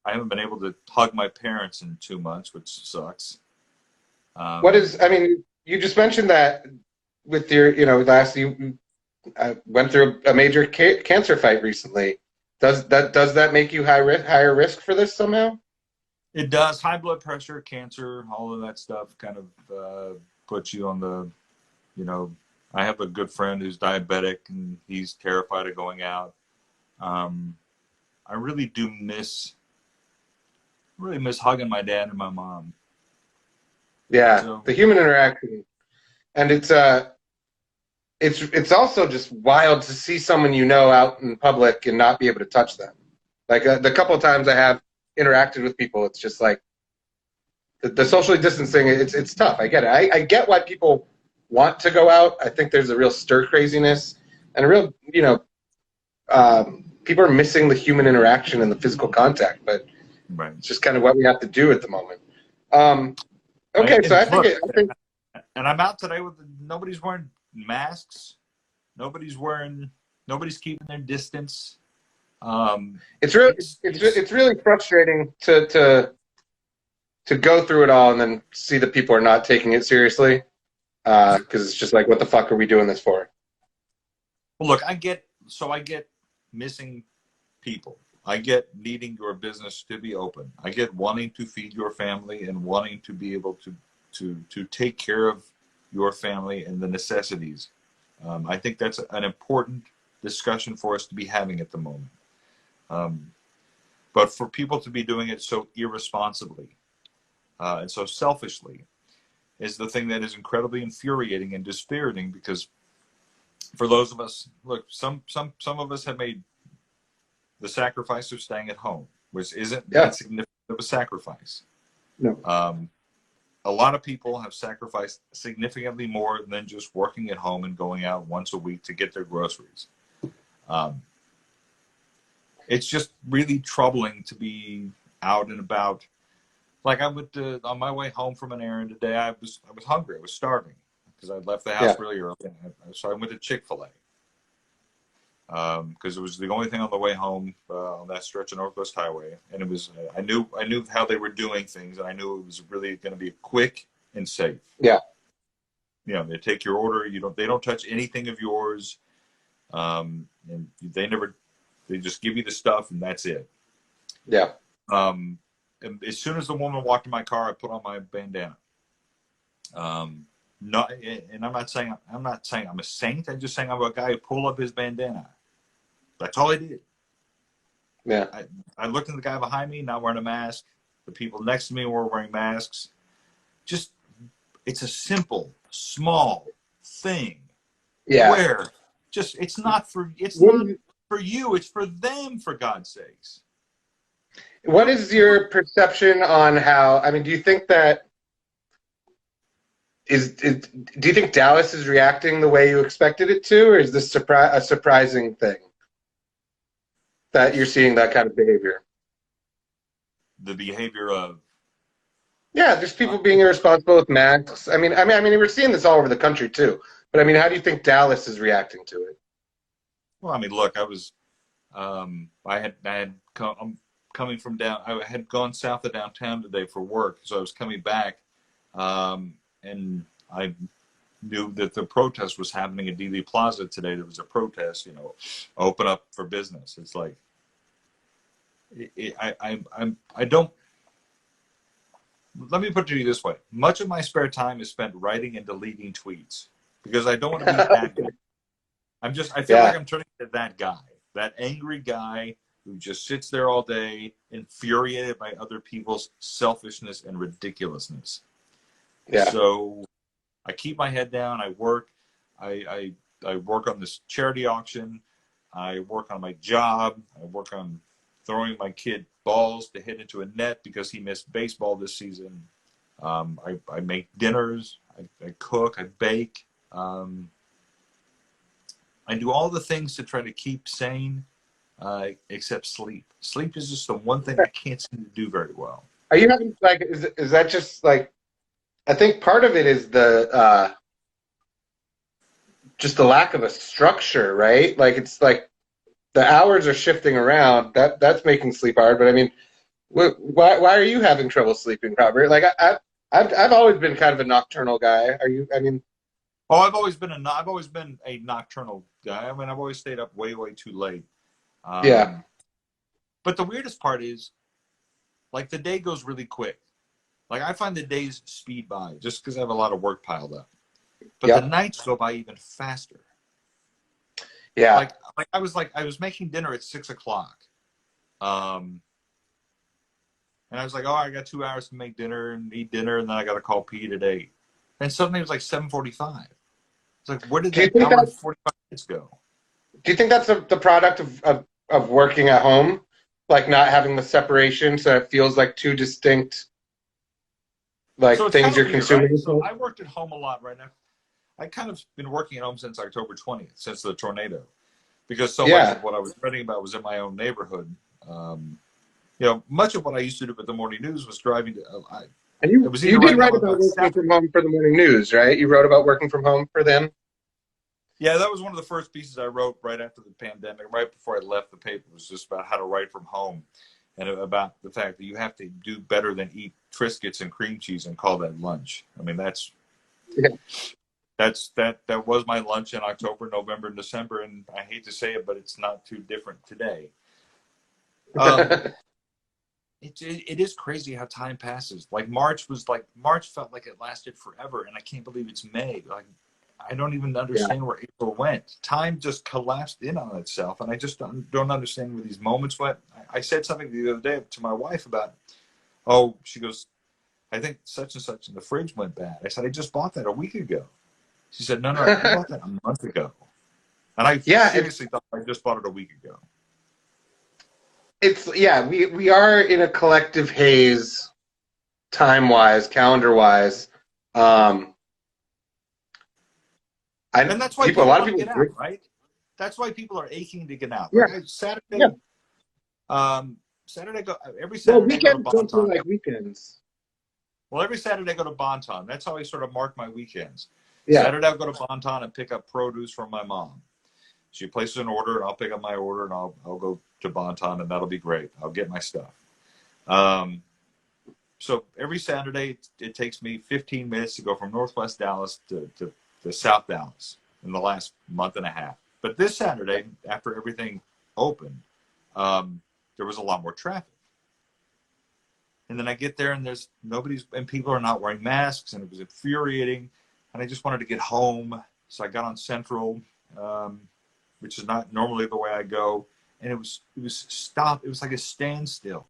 I haven't been able to hug my parents in 2 months, which sucks. You just mentioned that with your, you went through a major cancer fight recently. Does that make you higher risk for this somehow? It does. High blood pressure, cancer, all of that stuff kind of puts you on the, I have a good friend who's diabetic, and he's terrified of going out. I really do miss hugging my dad and my mom. Yeah, so, the human interaction, and it's also just wild to see someone out in public and not be able to touch them. Like the couple of times I have interacted with people, it's just like the socially distancing. It's tough. I get it. I get why people want to go out. I think there's a real stir craziness and a real people are missing the human interaction and the physical contact, but it's just kind of what we have to do at the moment. Okay, so I think and I'm out today with nobody's wearing masks. Nobody's keeping their distance. It's really frustrating to go through it all and then see that people are not taking it seriously, because it's just like, what the fuck are we doing this for? Well, look, I get missing people. I get needing your business to be open. I get wanting to feed your family and wanting to be able to take care of your family and the necessities. I think that's an important discussion for us to be having at the moment. But for people to be doing it so irresponsibly and so selfishly is the thing that is incredibly infuriating and dispiriting, because for those of us, look, some of us have made the sacrifice of staying at home, which isn't that significant of a sacrifice. No. A lot of people have sacrificed significantly more than just working at home and going out once a week to get their groceries. It's just really troubling to be out and about. Like I went on my way home from an errand today, I was hungry. I was starving because I left the house really early. So I went to Chick-fil-A. Because it was the only thing on the way home on that stretch of Northwest Highway, and it was I knew how they were doing things, and I knew it was really going to be quick and safe. Yeah, they take your order. They don't touch anything of yours, and they just give you the stuff, and that's it. Yeah. And as soon as the woman walked in my car, I put on my bandana. Not, and I'm not saying I'm a saint. I'm just saying I'm a guy who pulled up his bandana. That's all I did. Yeah. I looked at the guy behind me, not wearing a mask. The people next to me were wearing masks. Just, it's a simple, small thing Yeah. where just it's not for you. It's for them, for God's sakes. What is your perception on how? I mean, do you think that do you think Dallas is reacting the way you expected it to, or is this a surprising thing that you're seeing that kind of behavior? The behavior of Yeah, just people being irresponsible with masks. We're seeing this all over the country too. But I mean, how do you think Dallas is reacting to it? well, I mean, look, I'm coming from down. I had gone south of downtown today for work, so I was coming back, and I knew that the protest was happening at Dealey Plaza today. There was a protest, open up for business. It's like, I don't. Let me put it to you this way: much of my spare time is spent writing and deleting tweets because I don't want to be that guy. I feel like I'm turning into that guy, that angry guy who just sits there all day, infuriated by other people's selfishness and ridiculousness. Yeah. So I keep my head down. I work. I work on this charity auction. I work on my job. I work on throwing my kid balls to hit into a net because he missed baseball this season. I make dinners. I cook. I bake. I do all the things to try to keep sane, except sleep. Sleep is just the one thing I can't seem to do very well. Are you having is that just like? I think part of it is the just the lack of a structure, right? Like it's like the hours are shifting around. That's making sleep hard. But I mean, why are you having trouble sleeping, Robert? Like I've always been kind of a nocturnal guy. Are you? I mean, oh, I've always been a nocturnal guy. I mean, I've always stayed up way too late. Yeah. But the weirdest part is, like, the day goes really quick. Like, I find the days speed by just because I have a lot of work piled up. But the nights go by even faster. Yeah. Like I was making dinner at 6:00. And I was like, oh, I got 2 hours to make dinner and eat dinner, and then I got to call Pete at 8. And suddenly it was like 7:45. It's like, where did that hour and 45 minutes go? Do you think that's the product of working at home? Like not having the separation so it feels like two distinct things you're consuming? Right? So I worked at home a lot right now. I kind of been working at home since October 20th, since the tornado. Because so much of what I was writing about was in my own neighborhood. Much of what I used to do with the morning news was driving to. You did write about working from home for the morning news, right? You wrote about working from home for them. Yeah, that was one of the first pieces I wrote right after the pandemic, right before I left the paper. Was just about how to write from home, and about the fact that you have to do better than eat Triscuits and cream cheese and call that lunch. I mean, that was my lunch in October, November, and December, and I hate to say it, but it's not too different today. It is crazy how time passes. Like March felt like it lasted forever, and I can't believe it's May. Like I don't even understand where April went. Time just collapsed in on itself, and I just don't understand where these moments went. I said something the other day to my wife about, she goes, I think such and such in the fridge went bad. I said, I just bought that a week ago. She said, no, I bought that a month ago. And I seriously thought I just bought it a week ago. We are in a collective haze, time-wise, calendar-wise. And that's why people want to get out, right? That's why people are aching to get out. Yeah. Like Saturday, every Saturday. Weekends don't feel like weekends. Well, every Saturday I go to Bonton. That's how I sort of mark my weekends. Yeah. Saturday I'll go to Bonton and pick up produce from my mom. She places an order, and I'll pick up my order, and I'll go to Bonton, and that'll be great. I'll get my stuff. So every Saturday, it takes me 15 minutes to go from Northwest Dallas to South Dallas in the last month and a half. But this Saturday, after everything opened, there was a lot more traffic. And then I get there and there's nobody's, and people are not wearing masks, and it was infuriating. And I just wanted to get home. So I got on Central, which is not normally the way I go. And it was stopped. It was like a standstill.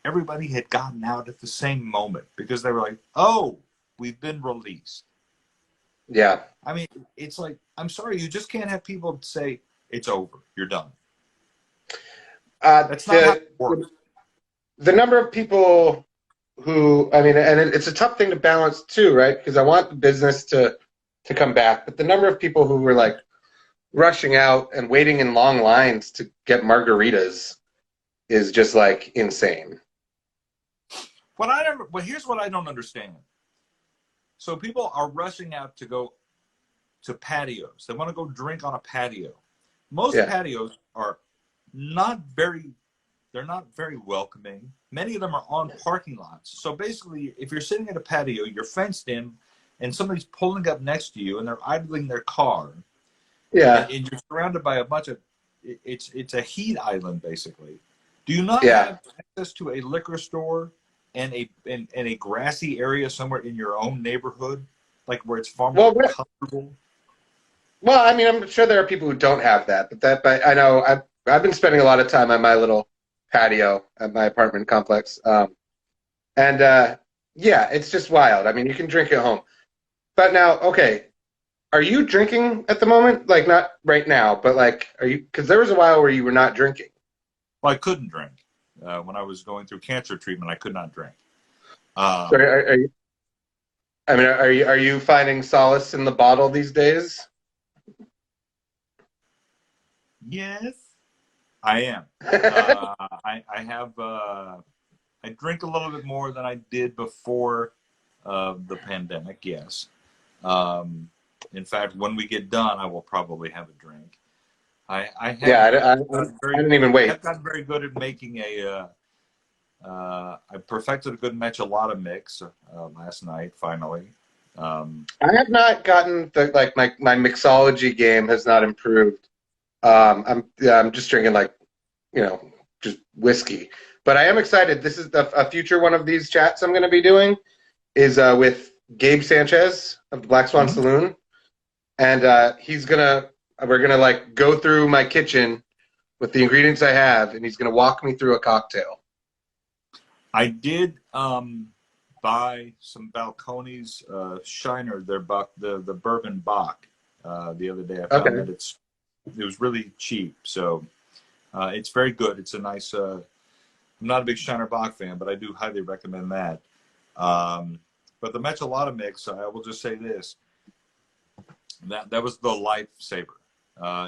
Everybody had gotten out at the same moment because they were like, oh, we've been released. Yeah. I mean, it's like, I'm sorry, you just can't have people say, it's over, you're done. That's not how it works. The number of people who, I mean, and it's a tough thing to balance too, right? Because I want the business to come back, but the number of people who were like rushing out and waiting in long lines to get margaritas is just like insane. But here's what I don't understand. So people are rushing out to go to patios. They want to go drink on a patio. Most patios are they're not very welcoming. Many of them are on parking lots. So basically, if you're sitting at a patio, you're fenced in, and somebody's pulling up next to you, and they're idling their car. Yeah. And you're surrounded by a bunch of, it's a heat island, basically. Do you not have access to a liquor store and a grassy area somewhere in your own neighborhood, like where it's far more comfortable? Well, I mean, I'm sure there are people who don't have that, but I know I've been spending a lot of time on my little patio at my apartment complex, and it's just wild. I mean, you can drink at home, but now, okay, are you drinking at the moment? Like, not right now, but like, are you? Because there was a while where you were not drinking. Well, I couldn't drink when I was going through cancer treatment. I could not drink. So are you? I mean, are you finding solace in the bottle these days? Yes, I am. I have. I drink a little bit more than I did before the pandemic. Yes. In fact, when we get done, I will probably have a drink. I didn't even wait. I've gotten very good at making I perfected a good michelada mix last night. Finally. I have not gotten my mixology game has not improved. I'm just drinking just whiskey. But I am excited. This is a future one of these chats I'm going to be doing is with Gabe Sanchez of the Black Swan Saloon, and we're gonna like go through my kitchen with the ingredients I have, and he's gonna walk me through a cocktail. I did buy some Balcones Shiner, the bourbon Bach the other day. I found that it was really cheap, so it's very good. It's a nice. I'm not a big Shiner Bach fan, but I do highly recommend that. But the Michelada mix, I will just say this: that was the lifesaver.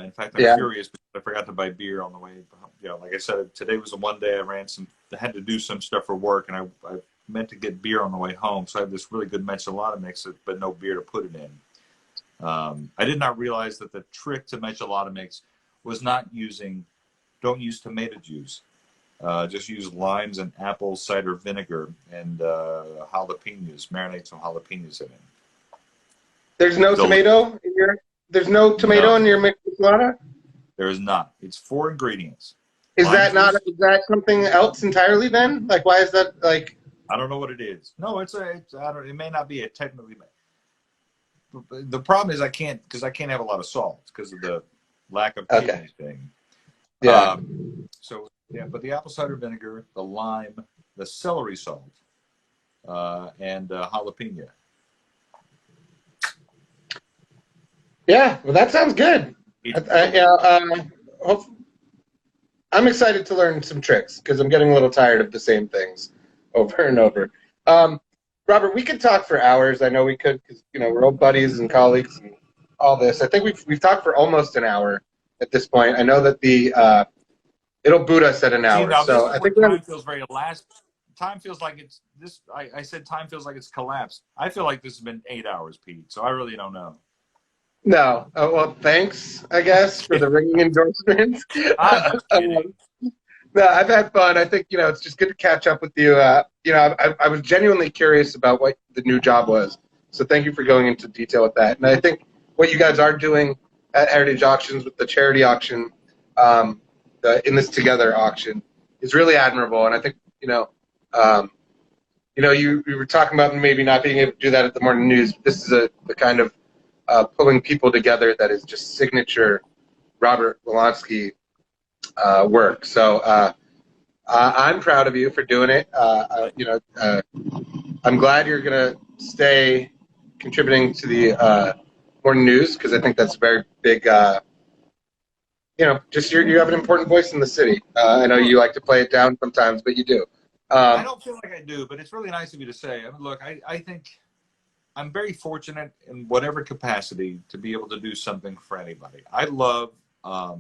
In fact, I'm curious because I forgot to buy beer on the way. Like I said, today was the one day I had to do some stuff for work, and I meant to get beer on the way home. So I have this really good Michelada mix, but no beer to put it in. I did not realize that the trick to Michelada mix was don't use tomato juice. Just use limes and apple cider vinegar and jalapenos. Marinate some jalapenos in it. There's no tomato in your. There's no tomato in your mixolata? There is not. It's 4 ingredients. Is that something else entirely then? Like, why is that like? I don't know what it is. No, it may not be technically. The problem is I can't have a lot of salt because of the lack of kidney thing. Yeah. But the apple cider vinegar, the lime, the celery salt, and jalapeno. Yeah, well, that sounds good. I'm excited to learn some tricks because I'm getting a little tired of the same things over and over. Robert, we could talk for hours. I know we could because we're old buddies and colleagues and all this. I think we've talked for almost an hour at this point. I know that it'll boot us at an hour. So I think time feels very last. Time feels like it's this. I said time feels like it's collapsed. I feel like this has been 8 hours, Pete. So I really don't know. No. Well, thanks, I guess, for the ringing endorsements. I'm just kidding. No, I've had fun. I think, it's just good to catch up with you. I was genuinely curious about what the new job was. So thank you for going into detail with that. And I think what you guys are doing at Heritage Auctions with the charity auction, the In This Together auction, is really admirable. And I think, you were talking about maybe not being able to do that at the morning news. But this is the kind of pulling people together that is just signature Robert Wilonsky work. So I'm proud of you for doing it. I'm glad you're going to stay contributing to the morning news, because I think that's a very big, just you have an important voice in the city. I know you like to play it down sometimes, but you do. I don't feel like I do, but it's really nice of you to say. I mean, look, I think I'm very fortunate in whatever capacity to be able to do something for anybody. I love my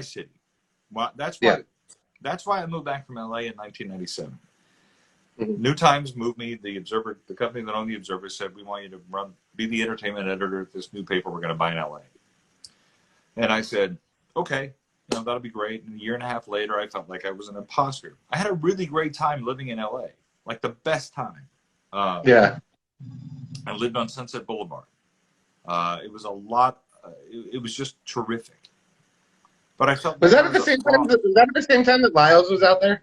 city. Well, that's why I moved back from LA in 1997. Mm-hmm. New Times moved me. The Observer, the company that owned the Observer, said, we want you to be the entertainment editor at this new paper we're going to buy in LA. And I said, okay, that'll be great. And a year and a half later, I felt like I was an imposter. I had a really great time living in LA, like the best time. I lived on Sunset Boulevard. It was a lot. It was just terrific. But I felt was that at the same time? Was that at the same time that Lyles was out there?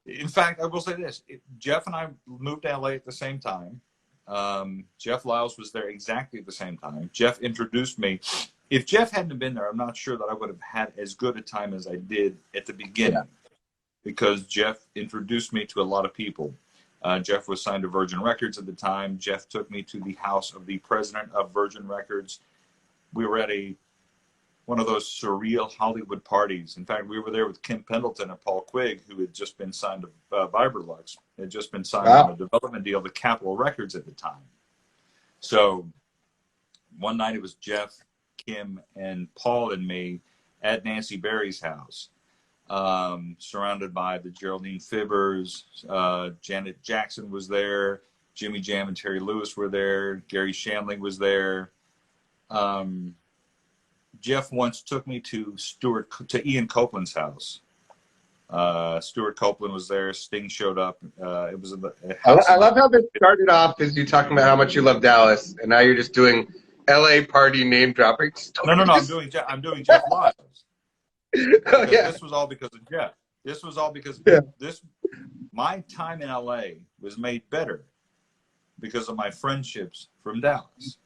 In fact, I will say this: Jeff and I moved to LA at the same time. Jeff Lyles was there exactly at the same time. Jeff introduced me. If Jeff hadn't been there, I'm not sure that I would have had as good a time as I did at the beginning, because Jeff introduced me to a lot of people. Jeff was signed to Virgin Records at the time. Jeff took me to the house of the president of Virgin Records. We were at one of those surreal Hollywood parties. In fact, we were there with Kim Pendleton and Paul Quigg, who had just been signed to Vibrolux. Had just been signed on a development deal to Capitol Records at the time. So one night it was Jeff, Kim, and Paul and me at Nancy Berry's house, surrounded by the Geraldine Fibbers. Janet Jackson was there. Jimmy Jam and Terry Lewis were there. Gary Shandling was there. Jeff once took me to Ian Copeland's house. Stuart Copeland was there. Sting showed up. It was I love how this started off as you talking about how much you love Dallas, and now you're just doing LA party name dropping stories. No. I'm doing Jeff Lyles. This was all because of Jeff. This was all because my time in LA was made better because of my friendships from Dallas.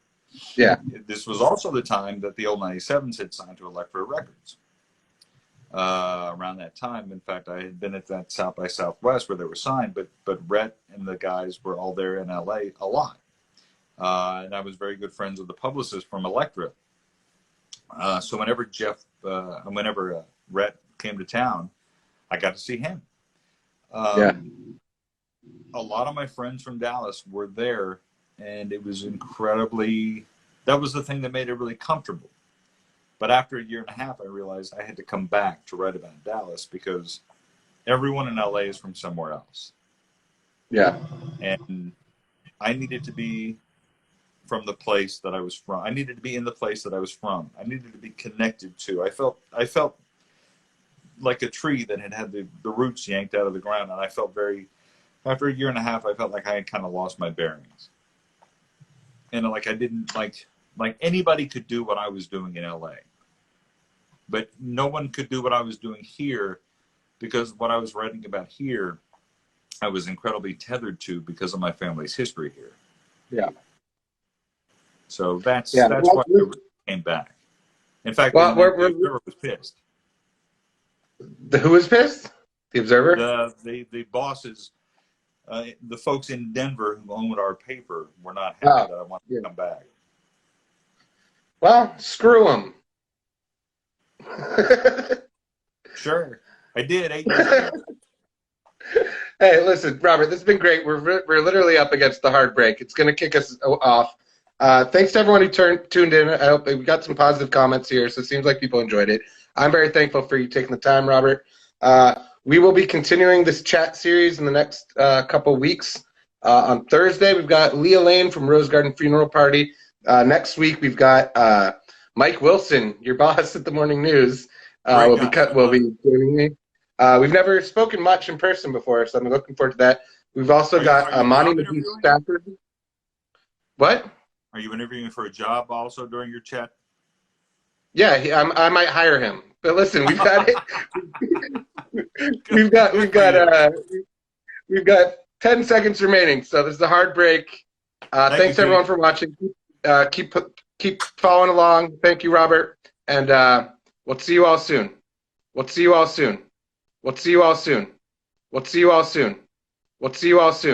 Yeah. This was also the time that the old 97s had signed to Elektra Records. Around that time, in fact, I had been at that South by Southwest where they were signed, but Rhett and the guys were all there in LA a lot. And I was very good friends with the publicist from Elektra. So whenever Rhett came to town, I got to see him. A lot of my friends from Dallas were there, and it was that was the thing that made it really comfortable. But after a year and a half, I realized I had to come back to write about Dallas because everyone in LA is from somewhere else. Yeah. And I needed to be from the place that I was from. I needed to be in the place that I was from. I needed to be connected to. I felt like a tree that had the roots yanked out of the ground. And I felt after a year and a half, I felt like I had kind of lost my bearings. And like I didn't like anybody could do what I was doing in LA. But no one could do what I was doing here, because what I was writing about here, I was incredibly tethered to because of my family's history here. Yeah. So that's why I came back. In fact, the Observer was pissed. Who was pissed? The Observer? The bosses, the folks in Denver who owned our paper were not happy that I wanted to come back. Well, screw them. Sure, I did 8 years ago. Hey, listen, Robert, this has been great. We're literally up against the hard break. It's going to kick us off. Thanks to everyone who tuned in. I hope we got some positive comments here, so it seems like people enjoyed it. I'm very thankful for you taking the time, Robert. We will be continuing this chat series in the next couple weeks. On Thursday, we've got Leah Lane from Rose Garden Funeral Party. Next week, we've got Mike Wilson, your boss at the Morning News, will be joining me. We've never spoken much in person before, so I'm looking forward to that. We've also got Monty McGee Stafford. What? Are you interviewing for a job also during your chat? Yeah, I might hire him. But listen, we've got We've got 10 seconds remaining, so this is a hard break. Thanks you, everyone for watching. Keep following along. Thank you, Robert, and we'll see you all soon. We'll see you all soon. We'll see you all soon. We'll see you all soon. We'll see you all soon.